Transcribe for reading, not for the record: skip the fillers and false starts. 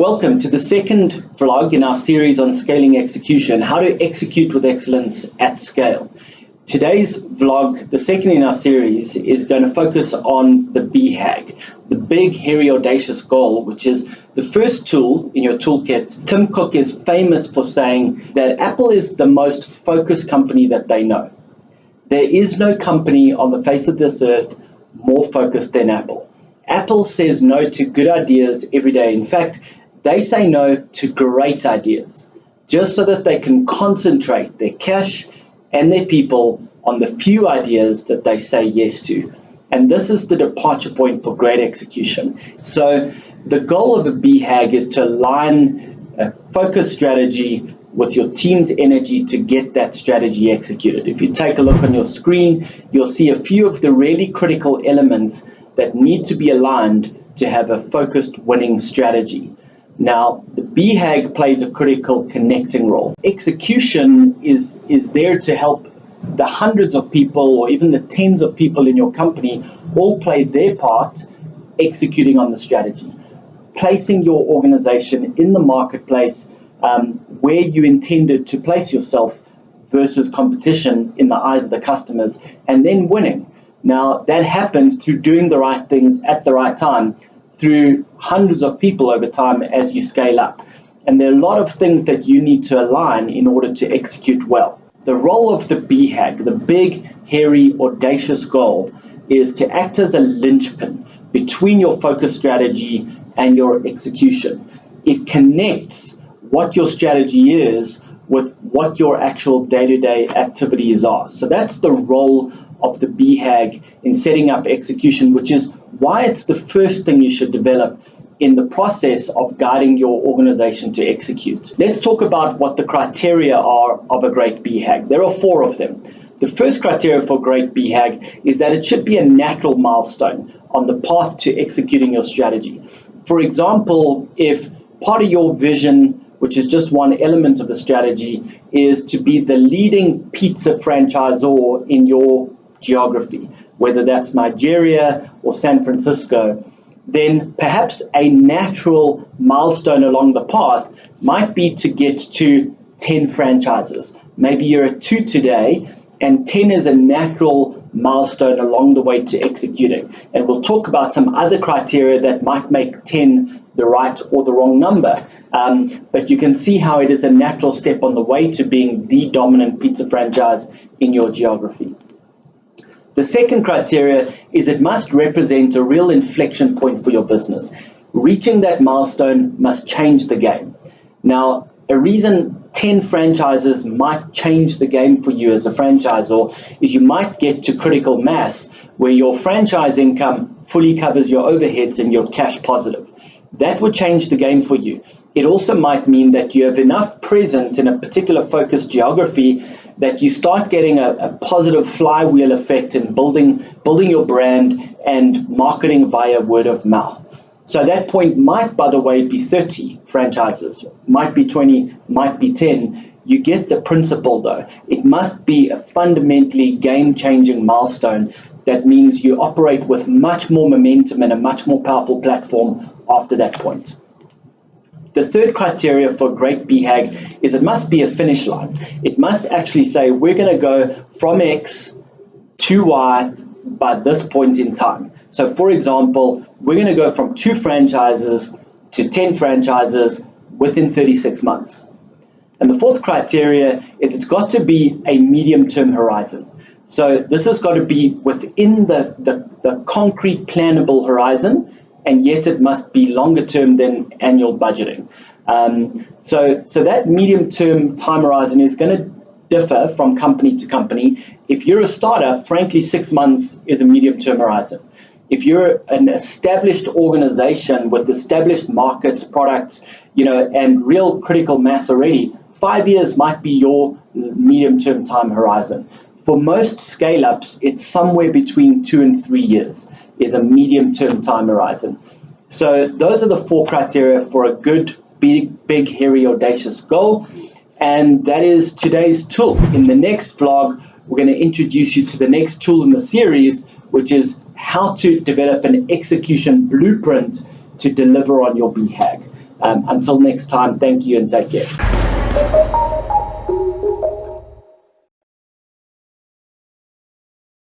Welcome to the second vlog in our series on scaling execution, how to execute with excellence at scale. Today's vlog, the second in our series, is going to focus on the BHAG, the Big, Hairy, Audacious Goal, which is the first tool in your toolkit. Tim Cook is famous for saying that Apple is the most focused company that they know. There is no company on the face of this earth more focused than Apple. Apple says no to good ideas every day. In fact, they say no to great ideas, just so that they can concentrate their cash and their people on the few ideas that they say yes to. And this is the departure point for great execution. So the goal of a BHAG is to align a focused strategy with your team's energy to get that strategy executed. If you take a look on your screen, you'll see a few of the really critical elements that need to be aligned to have a focused winning strategy. Now, the BHAG plays a critical connecting role. Execution is there to help the hundreds of people or even the tens of people in your company all play their part executing on the strategy, placing your organization in the marketplace where you intended to place yourself versus competition in the eyes of the customers, and then winning. Now, that happens through doing the right things at the right time, through hundreds of people over time as you scale up. And there are a lot of things that you need to align in order to execute well. The role of the BHAG, the Big, Hairy, Audacious Goal, is to act as a linchpin between your focus strategy and your execution. It connects what your strategy is with what your actual day-to-day activities are. So that's the role of the BHAG in setting up execution, which is why it's the first thing you should develop in the process of guiding your organization to execute. Let's talk about what the criteria are of a great BHAG. There are 4 of them. The first criteria for great BHAG is that it should be a natural milestone on the path to executing your strategy. For example, if part of your vision, which is just one element of the strategy, is to be the leading pizza franchisor in your geography, whether that's Nigeria or San Francisco, then perhaps a natural milestone along the path might be to get to 10 franchises. Maybe you're at 2 today, and 10 is a natural milestone along the way to executing. And we'll talk about some other criteria that might make 10 the right or the wrong number. But you can see how it is a natural step on the way to being the dominant pizza franchise in your geography. The second criteria is it must represent a real inflection point for your business. Reaching that milestone must change the game. Now, a reason 10 franchises might change the game for you as a franchisor is you might get to critical mass where your franchise income fully covers your overheads and you're cash positive. That would change the game for you. It also might mean that you have enough presence in a particular focused geography that you start getting a positive flywheel effect in building your brand and marketing via word of mouth. So that point might, by the way, be 30 franchises, might be 20, might be 10. You get the principle though. It must be a fundamentally game-changing milestone that means you operate with much more momentum and a much more powerful platform after that point. The third criteria for great BHAG is it must be a finish line. It must actually say we're going to go from X to Y by this point in time. So for example, we're going to go from 2 franchises to 10 franchises within 36 months. And the fourth criteria is it's got to be a medium-term horizon. So this has got to be within the concrete plannable horizon, and yet it must be longer term than annual budgeting. So that medium-term time horizon is going to differ from company to company. If you're a startup, frankly, 6 months is a medium-term horizon. If you're an established organization with established markets, products, and real critical mass already, 5 years might be your medium-term time horizon. For most scale-ups, it's somewhere between 2 and 3 years is a medium-term time horizon. So those are the 4 criteria for a good, big, hairy, audacious goal. And that is today's tool. In the next vlog, we're going to introduce you to the next tool in the series, which is how to develop an execution blueprint to deliver on your BHAG. Until next time, thank you and take care.